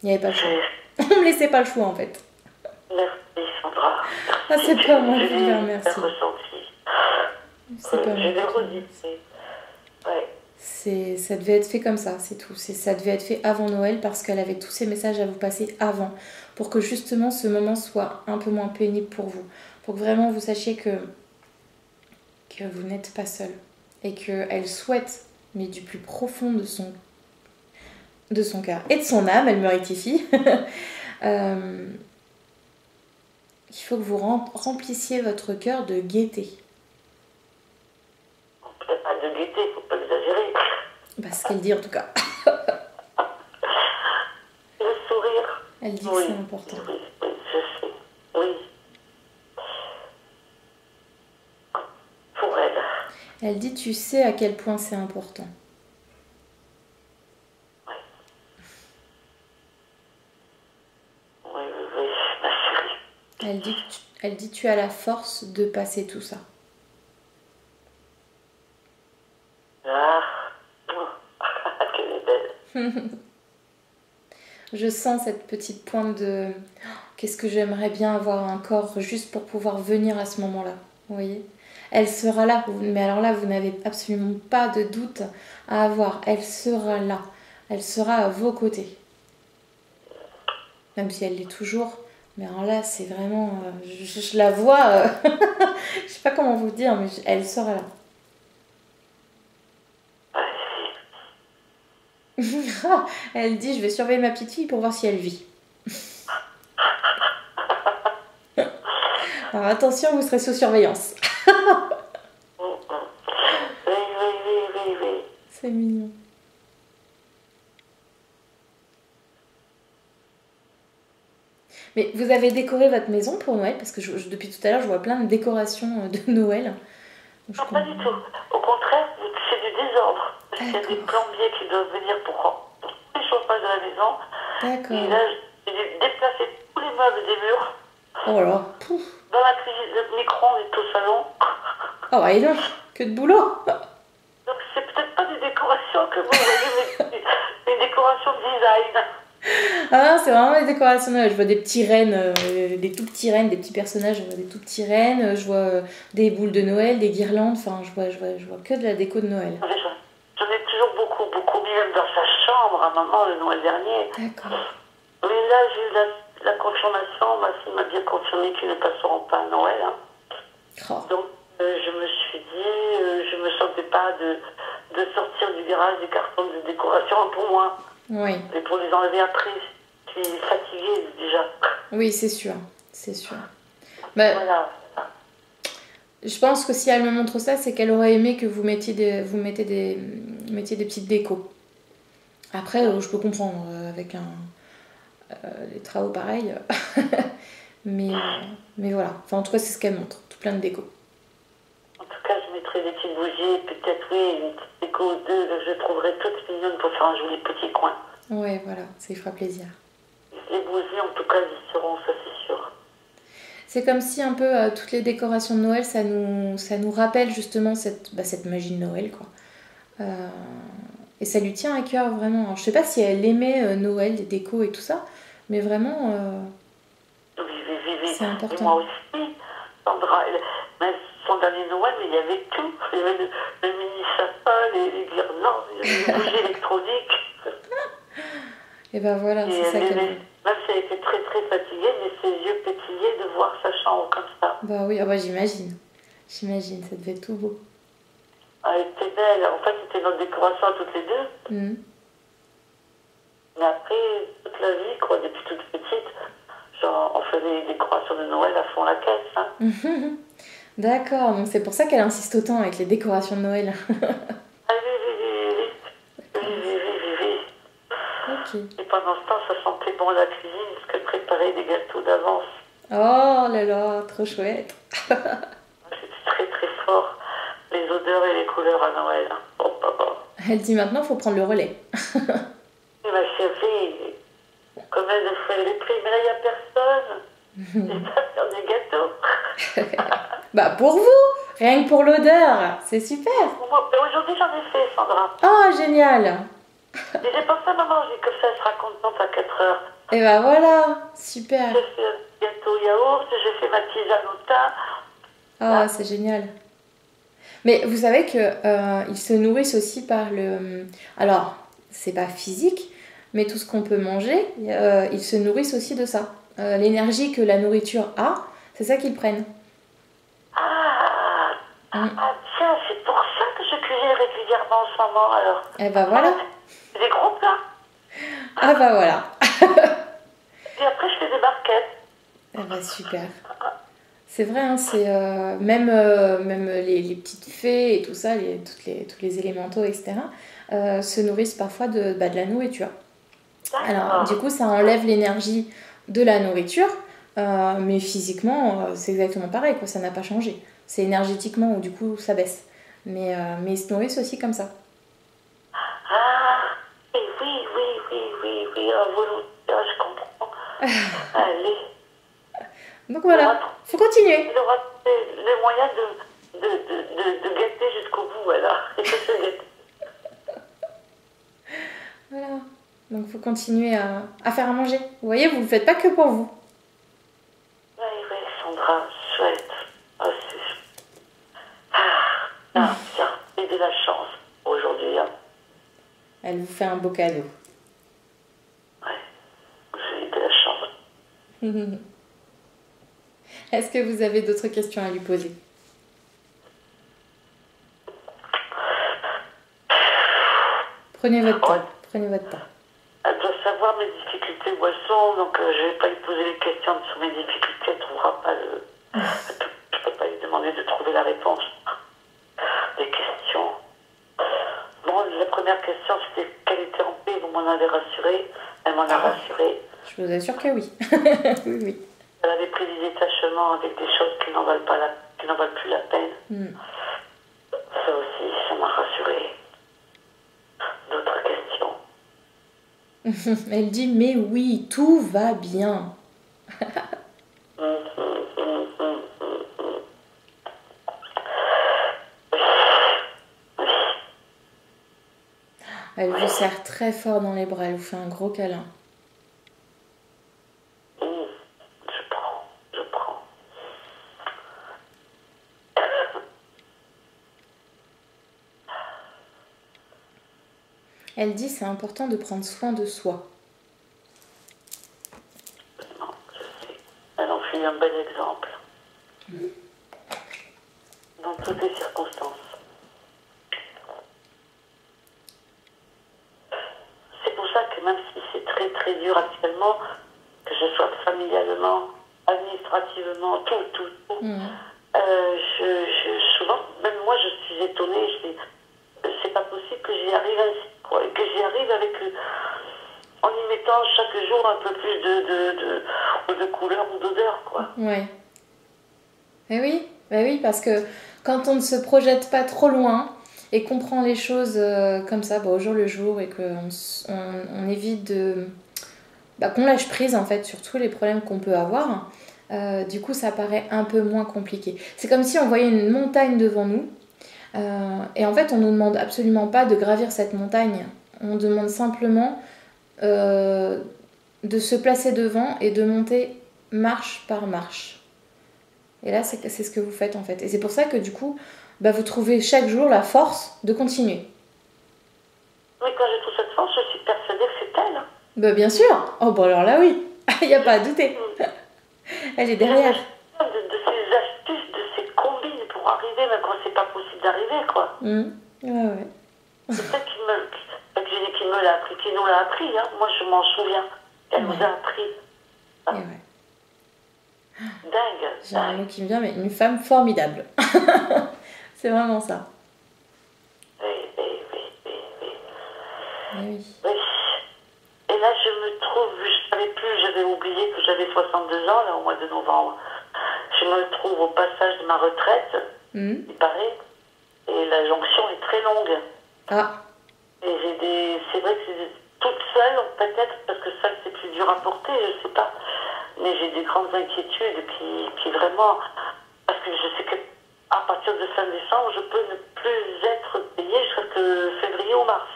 Il n'y avait pas le choix. On me laissait pas le choix, en fait. Merci, Sandra. Ah, c'est pas moi qui vous remercie. C'est pas moi. Je l'ai redit. Ouais. Ça devait être fait comme ça, c'est tout. Ça devait être fait avant Noël parce qu'elle avait tous ces messages à vous passer avant. Pour que justement ce moment soit un peu moins pénible pour vous. Pour que vraiment vous sachiez que vous n'êtes pas seul. Et qu'elle souhaite, mais du plus profond de son cœur et de son âme, elle me rectifie, il faut que vous remplissiez votre cœur de gaieté. Peut-être pas de gaieté, il ne faut pas exagérer. Bah, ce qu'elle dit en tout cas. Le sourire. Elle dit que c'est important. Oui, je sais. Oui. Pour elle. Elle dit, tu sais à quel point c'est important. Oui. Oui, ma chérie. Elle dit, tu as la force de passer tout ça. Ah, qu'elle est belle. Je sens cette petite pointe de... Qu'est-ce que j'aimerais bien avoir un corps juste pour pouvoir venir à ce moment-là. Vous voyez ? Elle sera là, mais alors là, vous n'avez absolument pas de doute à avoir. Elle sera là. Elle sera à vos côtés. Même si elle l'est toujours. Mais alors là, c'est vraiment... je la vois... je sais pas comment vous dire, mais elle sera là. Elle dit, je vais surveiller ma petite fille pour voir si elle vit. Alors attention, vous serez sous surveillance. Oui. C'est mignon. Mais vous avez décoré votre maison pour Noël? Parce que depuis tout à l'heure, je vois plein de décorations de Noël. Non, pas du tout. Au contraire, c'est du désordre. Parce qu'il y a des plombiers qui doivent venir pour les chauffages de la maison. D'accord. Et là, j'ai déplacé tous les meubles des murs. Oh là, pouf. Dans la cuisine, le micro-ondes est au salon. Oh, bah, et donc, que de boulot. Donc, c'est peut-être pas des décorations que vous voyez, mais des décorations de design. Ah non, c'est vraiment des décorations de Noël. Je vois des petits rennes, des tout petits rennes, des petits personnages, je vois des tout petits rennes, je vois des boules de Noël, des guirlandes, enfin, je vois que de la déco de Noël. J'en ai toujours beaucoup mis même dans sa chambre à maman le Noël dernier. D'accord. Mais là, j'ai eu la confirmation, ma fille m'a bien confirmé qu'ils ne passeront pas à Noël. Hein. Oh. Donc, je me suis dit, je me sentais pas de sortir du garage des cartons de décoration pour moi. Oui. Et pour les enlever après, je suis fatiguée déjà. Oui, c'est sûr, c'est sûr. Bah, voilà. Je pense que si elle me montre ça, c'est qu'elle aurait aimé que vous mettiez des petites décos. Après, je peux comprendre avec les travaux pareils. mais voilà. Enfin, en tout cas, c'est ce qu'elle montre. Tout plein de décos. En tout cas, je mettrai des petites bougies, peut-être, oui, une petite déco ou deux, je trouverai toutes mignonnes pour faire un joli petit coin. Ouais, voilà, ça lui fera plaisir. Les bougies, en tout cas, ils seront, ça c'est sûr. C'est comme si un peu toutes les décorations de Noël, ça nous rappelle justement cette magie de Noël, quoi. Et ça lui tient à cœur, vraiment. Alors, je sais pas si elle aimait Noël, les décos et tout ça, mais vraiment, Oui. c'est important. Et moi aussi, Sandra, même son dernier Noël, mais il y avait tout. Il y avait le mini sapin, les guirlandes, il y avait les bougies électroniques. Et ben voilà, c'est ça qu'elle veut. Même si elle était très fatiguée, mais ses yeux pétillaient de voir sa chambre comme ça. Bah oui, j'imagine. J'imagine, ça devait être tout beau. Elle était belle. En fait, c'était notre décoration à toutes les deux. Mmh. Mais après, toute la vie, quoi, depuis toute petite, genre, on faisait des décorations de Noël à fond la caisse. Hein. D'accord, donc c'est pour ça qu'elle insiste autant avec les décorations de Noël. Ah oui. Ok. Et pendant ce temps, ça sentait bon à la cuisine, parce qu'elle préparait des gâteaux d'avance. Oh là là, trop chouette. C'était très fort, les odeurs et les couleurs à Noël. Oh, papa. Elle dit maintenant, il faut prendre le relais. Et ma chérie, comme elle le fait les prix, mais là, il n'y a personne. J'ai pas faire des gâteaux. Bah pour vous, rien que pour l'odeur, c'est super. Aujourd'hui, j'en ai fait, Sandra. Oh, génial. Et j'ai pensé à maman, j'ai dit que ça, elle sera contente à 4 heures. Et bah voilà, super. J'ai fait un gâteau yaourt, j'ai fait ma tisane au thym. Ah, c'est génial. Mais vous savez que ils se nourrissent aussi par le... Alors, c'est pas physique, mais tout ce qu'on peut manger, ils se nourrissent aussi de ça. L'énergie que la nourriture a, c'est ça qu'ils prennent. Ah, tiens, c'est pour ça que je cuisine régulièrement en ce moment, alors. Et bah voilà. C'est des gros plats. Ah bah voilà. Et après, je fais des barquettes. Ah bah super. C'est vrai, hein, c'est même les petites fées et tout ça, tous les élémentaux, etc., se nourrissent parfois de la nourriture. Alors, du coup, ça enlève l'énergie de la nourriture, mais physiquement, c'est exactement pareil, quoi, ça n'a pas changé. C'est énergétiquement où, du coup, ça baisse. Mais ils se nourrissent aussi comme ça. Ah, et oui, à volonté, je comprends. Allez. Donc voilà, faut continuer. Il aura les moyens de gâter jusqu'au bout, alors. Et de se gâter. Voilà. Donc faut continuer à faire à manger. Vous voyez, vous ne le faites pas que pour vous. Oui, Sandra, chouette. Tiens, j'ai de la chance aujourd'hui. Hein. Elle vous fait un beau cadeau. Ouais, j'ai de la chance. Est-ce que vous avez d'autres questions à lui poser? Prenez votre temps. Prenez votre temps. Elle doit savoir mes difficultés boissons, donc je ne vais pas lui poser les questions sur mes difficultés. Elle ne trouvera pas le... Je ne peux pas lui demander de trouver la réponse. Des questions. Bon, la première question, c'était qu'elle était en paix. Vous m'en avez rassuré. Elle m'en a rassuré. Je vous assure que oui. Oui. Elle avait pris des détachements avec des choses qui n'en valent plus la peine. Ça aussi, ça m'a rassuré. D'autres questions. Elle dit, mais oui, tout va bien. Elle vous serre très fort dans les bras, elle vous fait un gros câlin. Je prends. Elle dit, c'est important de prendre soin de soi. Non, je sais. Elle en fait un bel exemple. Dans toutes les circonstances. C'est pour ça que même si c'est très très dur actuellement, que je sois familialement, administrativement, tout. Souvent, même moi je suis étonnée, c'est pas possible que j'y arrive ainsi, quoi, et que j'y arrive en y mettant chaque jour un peu plus de couleur ou d'odeur, quoi. Ouais. Oui, parce que quand on ne se projette pas trop loin et qu'on prend les choses comme ça, au jour le jour, et qu'on évite de... qu'on lâche prise en fait sur tous les problèmes qu'on peut avoir, du coup ça paraît un peu moins compliqué. C'est comme si on voyait une montagne devant nous, et en fait on ne nous demande absolument pas de gravir cette montagne, on demande simplement de se placer devant et de monter marche par marche. Et là c'est ce que vous faites en fait, et c'est pour ça que du coup vous trouvez chaque jour la force de continuer. Oui, quand je trouve cette force, je suis persuadée que c'est elle. Bien sûr. Alors là oui, il n'y a pas à douter. Elle est derrière. De ces astuces, de ces combines pour arriver, même quand c'est pas possible d'arriver, quoi. Ouais. C'est peut-être qui me l'a appris, qui nous l'a appris, hein. Moi je m'en souviens. Elle nous a appris. Dingue. J'ai un mot qui me vient, mais une femme formidable. C'est vraiment ça. Oui. Et là, je me trouve, je savais plus, j'avais oublié que j'avais 62 ans, là, au mois de novembre. Je me trouve au passage de ma retraite, il paraît, et la jonction est très longue. Et c'est vrai que c'est toute seule, peut-être, parce que seule c'est plus dur à porter, je sais pas. Mais j'ai des grandes inquiétudes qui vraiment, parce que je sais que à partir de fin décembre, je peux ne plus être payée jusqu'à février ou mars.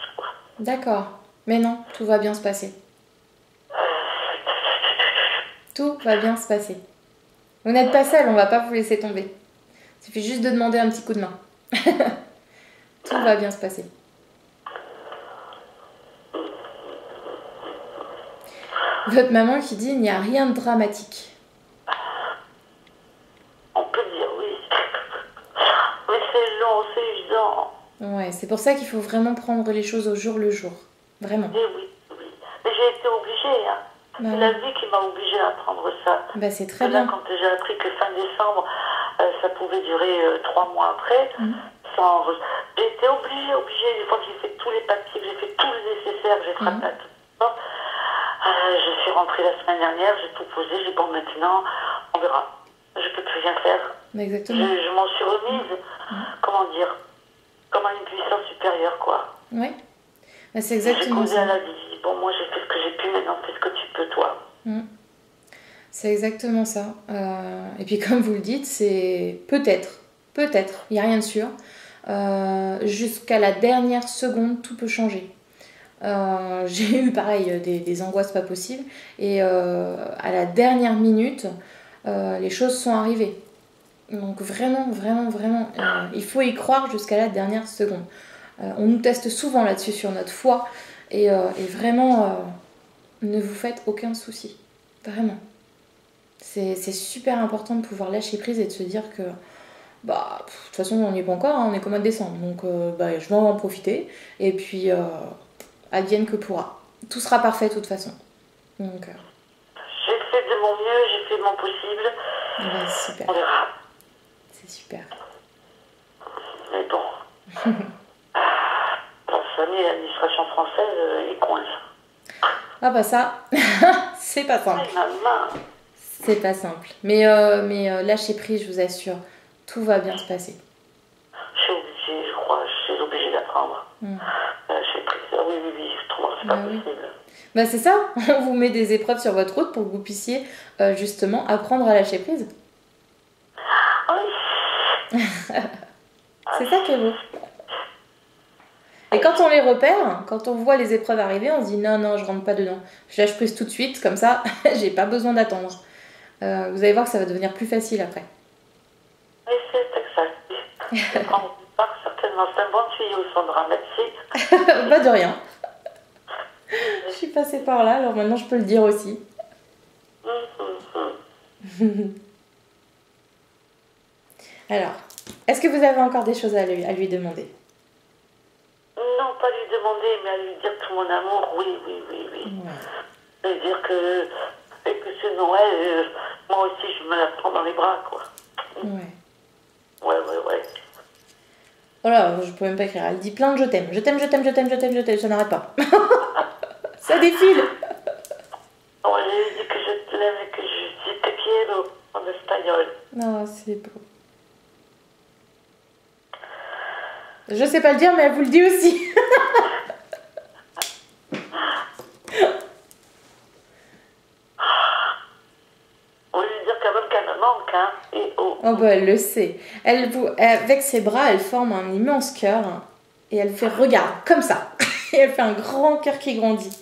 D'accord. Mais non, tout va bien se passer. Tout va bien se passer. Vous n'êtes pas seul, on va pas vous laisser tomber. Il suffit juste de demander un petit coup de main. Tout va bien se passer. Votre maman qui dit il n'y a rien de dramatique. On peut dire oui. Mais c'est long, c'est usant. Ouais, c'est pour ça qu'il faut vraiment prendre les choses au jour le jour. Vraiment. Oui. Mais j'ai été obligée, hein. C'est la vie qui m'a obligée à apprendre ça. C'est très bien. Là, quand j'ai appris que fin décembre, ça pouvait durer 3 mois après, j'ai été obligée. Une fois que j'ai fait tous les papiers, que j'ai fait tout le nécessaire, j'ai frappé à tout. Je suis rentrée la semaine dernière, j'ai tout posé, j'ai dit bon maintenant, on verra. Je peux plus rien faire. Exactement. Je m'en suis remise, comment dire, comme à une puissance supérieure, quoi. Oui. C'est exactement ça. J'ai posé à la vie. Bon, moi j'ai fait ce que j'ai pu, maintenant fais ce que tu peux, toi. C'est exactement ça. Et puis comme vous le dites, c'est peut-être, il n'y a rien de sûr. Jusqu'à la dernière seconde, tout peut changer. J'ai eu pareil des angoisses pas possibles, et à la dernière minute, les choses sont arrivées. Donc vraiment, il faut y croire jusqu'à la dernière seconde. On nous teste souvent là-dessus sur notre foi, et vraiment, ne vous faites aucun souci. Vraiment. C'est super important de pouvoir lâcher prise et de se dire que de toute façon on n'y est pas encore, hein, on est qu'au mois de décembre, donc je vais en profiter, et puis advienne que pourra. Tout sera parfait de toute façon. Donc, j'ai fait de mon mieux, j'ai fait de mon possible. Super. On verra. C'est super. Mais bon. La famille et l'administration française, ils coincent. Ça, c'est pas simple. C'est pas simple. Mais lâchez prise, je vous assure, tout va bien se passer. Je suis obligée, je crois, je suis obligée d'apprendre. Lâcher prise. Oui, autrement c'est pas possible. Bah c'est ça, on vous met des épreuves sur votre route pour que vous puissiez justement apprendre à lâcher prise. Oui. C'est ça qui est beau. Et quand on les repère, quand on voit les épreuves arriver, on se dit non, non, je rentre pas dedans. Je lâche prise tout de suite, comme ça, j'ai pas besoin d'attendre. Vous allez voir que ça va devenir plus facile après. Oui, c'est exact. Je prends certainement. C'est un bon tuyau, Sandra. Merci. Pas de rien. Je suis passée par là, alors maintenant je peux le dire aussi. Alors, est-ce que vous avez encore des choses à lui demander? Non, pas lui demander, mais à lui dire tout mon amour, oui. Ouais. Lui dire que ce Noël, moi aussi je me la prends dans les bras, quoi. Ouais. Oh là, je peux même pas écrire. Elle dit plein de je t'aime. Je t'aime, ça n'arrête pas. Ça défile. Oh, je lui dis que je te l'aime et que je te quiero en espagnol. Non, c'est beau. Je sais pas le dire, mais elle vous le dit aussi. On lui dire quand même qu'elle me manque, hein. Et oh bah elle le sait. Avec ses bras, elle forme un immense cœur. Et elle fait regarde, comme ça. Et elle fait un grand cœur qui grandit.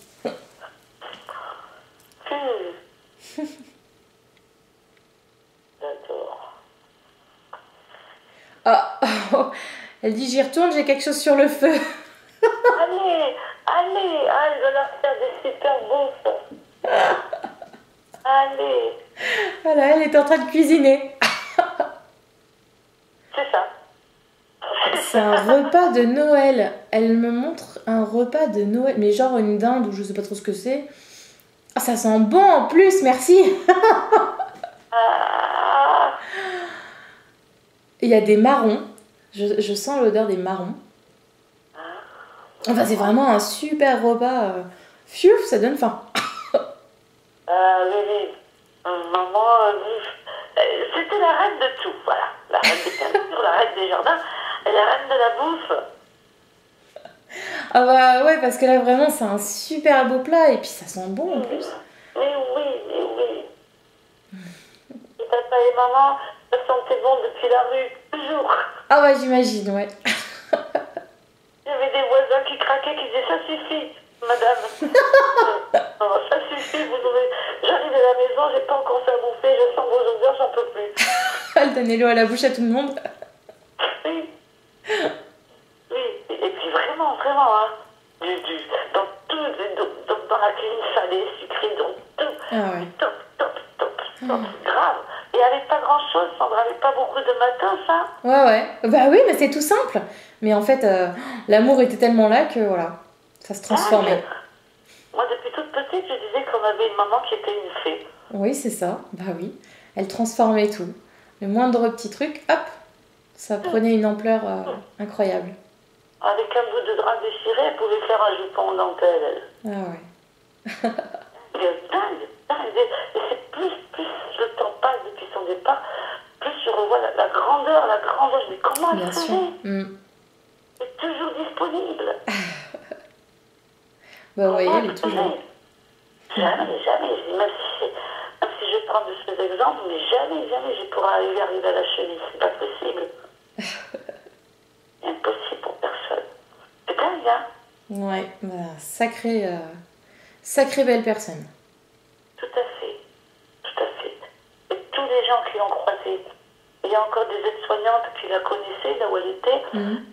J'adore. Oh. Elle dit j'y retourne, j'ai quelque chose sur le feu. Allez, elle va leur faire des super bouffes. Allez. Voilà, elle est en train de cuisiner. C'est ça. C'est un repas de Noël. Elle me montre un repas de Noël, mais genre une dinde ou je sais pas trop ce que c'est. Ah, ça sent bon en plus, merci. Il y a des marrons. Je sens l'odeur des marrons. Enfin, c'est vraiment un super repas. Pfiou, ça donne faim. Oui. Maman, c'était la reine de tout, voilà. La reine des peintures, la reine des jardins et la reine de la bouffe. Ah bah ouais, parce que là vraiment c'est un super beau plat et puis ça sent bon en plus. Mais oui. Et papa et maman, ça sentait bon depuis la rue, toujours. Ah bah j'imagine, ouais. Il y avait des voisins qui craquaient, qui disaient ça suffit, madame. Non, ça suffit, j'arrive à la maison, j'ai pas encore fait à bouffer, je sens vos odeurs, j'en peux plus. Elle donnait l'eau à la bouche à tout le monde. Oui. Et puis vraiment, hein. Dans tout, dans la cuisine salée, sucrée, dans tout. Ah ouais. Top, grave. Et avec pas grand chose, Sandra, avec pas beaucoup de matos, hein. Ouais. Bah oui, mais c'est tout simple. Mais en fait, l'amour était tellement là que voilà, ça se transformait. Moi, depuis toute petite, je disais qu'on avait une maman qui était une fée. Oui, c'est ça. Bah oui. Elle transformait tout. Le moindre petit truc, hop, ça prenait une ampleur incroyable. Avec un bout de drap déchiré, elle pouvait faire un jupon en dentelle, elle. Ah ouais. dingue. Et c'est plus le temps passe depuis son départ, plus je revois la grandeur. Je dis comment elle faisait. Elle est toujours disponible. Bah oui, elle est toujours. Jamais. Je dis, même si je prends de ces exemples, mais jamais je pourrais arriver à la cheville. C'est pas possible. C'est impossible pour personne. C'est dingue, hein? Ouais, bah, sacrée belle personne. Tout à fait. Et tous les gens qui l'ont croisée, il y a encore des aides-soignantes qui la connaissaient là où elle était,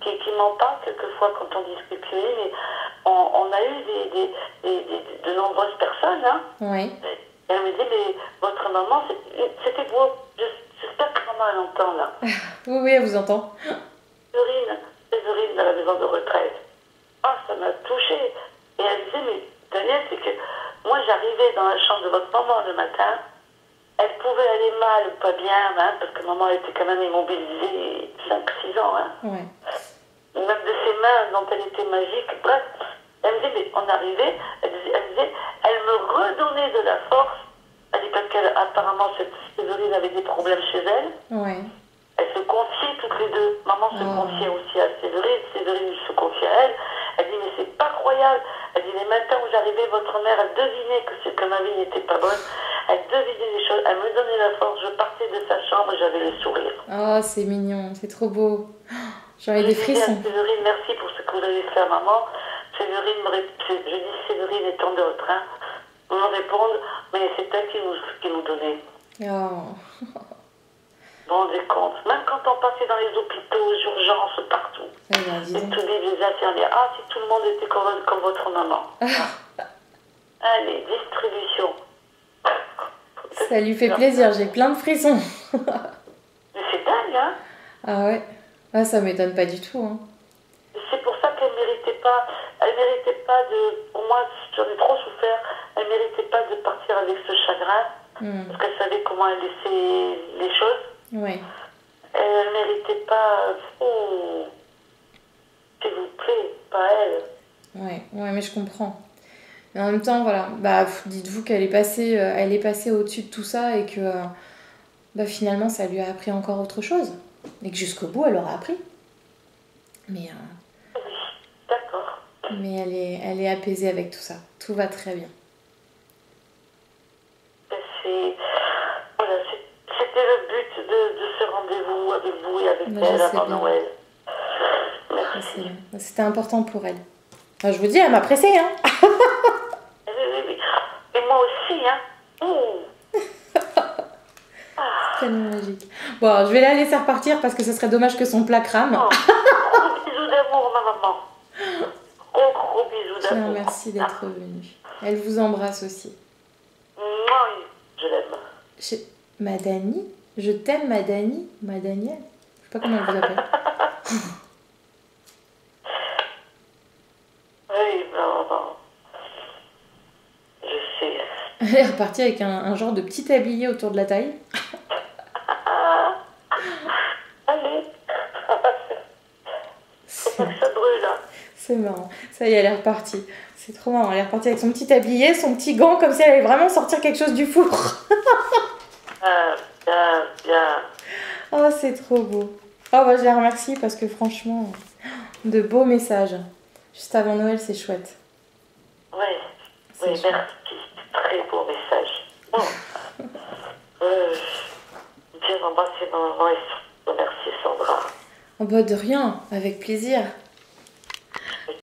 qui m'en parlent quelquefois quand on discute lui, mais on a eu de nombreuses personnes, hein. Oui. Et elle me dit, mais votre maman, c'était beau. J'espère que maman elle entend là. Oui, elle vous entend. Séverine dans la maison de retraite. Ah, ça m'a touchée. Et elle disait, mais Daniel, c'est que moi j'arrivais dans la chambre de votre maman le matin, elle pouvait aller mal ou pas bien, hein, parce que maman était quand même immobilisée 5-6 ans. Hein. Ouais. Même de ses mains dont elle était magique. Bref, elle me disait, mais on arrivait, elle me redonnait de la force. Elle dit parce qu'apparemment cette Séverine avait des problèmes chez elle. Ouais. Elles se confiaient toutes les deux. Maman se confiait aussi à Séverine se confiait à elle. Elle dit, mais c'est pas croyable. Elle dit, les matins où j'arrivais, votre mère, elle devinait que ma vie n'était pas bonne. Elle devinait les choses, elle me donnait la force. Je partais de sa chambre, j'avais le sourire. Oh, c'est mignon, c'est trop beau. J'aurais des frissons. Je dis à Séverine, merci pour ce que vous avez fait à maman. Je dis, Séverine est en dehors au train. Vous me répondez, mais c'est elle qui nous donnait. Oh. Vous vous rendez compte, même quand on passait dans les hôpitaux, aux urgences, partout, les toubibs, les infirmières, ah, si tout le monde était comme votre maman. Allez, distribution. Ça lui fait plaisir, j'ai plein de frissons. Mais c'est dingue, hein? Ah ouais, ah, ça m'étonne pas du tout. Hein. C'est pour ça qu'elle méritait pas de... Pour moi, j'en ai trop souffert, elle méritait pas de partir avec ce chagrin, parce qu'elle savait comment elle laissait les choses. Oui. Elle méritait pas... Oh, s'il vous plaît, pas elle. Ouais, mais je comprends. Mais en même temps, voilà, bah, dites-vous qu'elle est passée au-dessus de tout ça et que bah, finalement, ça lui a appris encore autre chose. Et que jusqu'au bout, elle aura appris. Mais, oui, d'accord. Mais elle est apaisée avec tout ça. Tout va très bien. Voilà, c'était le but de ce rendez-vous avec vous et avec elle avant Noël. Merci. C'était important pour elle. Enfin, je vous dis, elle m'a pressée, hein. Oui. Et moi aussi, hein. C'est tellement magique. Bon, je vais la laisser repartir parce que ce serait dommage que son plat crame. Gros bisous d'amour, ma maman. Gros bisous d'amour. Merci d'être venue. Elle vous embrasse aussi. Oui, je l'aime. Madani, je t'aime, Madani. Madaniel. Je sais pas comment elle vous appelle. Oui, non. Je sais. Elle est repartie avec un genre de petit tablier autour de la taille. Allez. Faut pas que ça brûle, hein. C'est marrant. Ça y est, elle est repartie. C'est trop marrant. Elle est repartie avec son petit tablier, son petit gant, comme si elle allait vraiment sortir quelque chose du four. Bien. Oh, c'est trop beau. Oh, bah, je la remercie parce que franchement, de beaux messages. Juste avant Noël, c'est chouette. Oui, merci. Très beau message. Bien embrasser maman et remercier Sandra. Oh, bah, de rien, avec plaisir.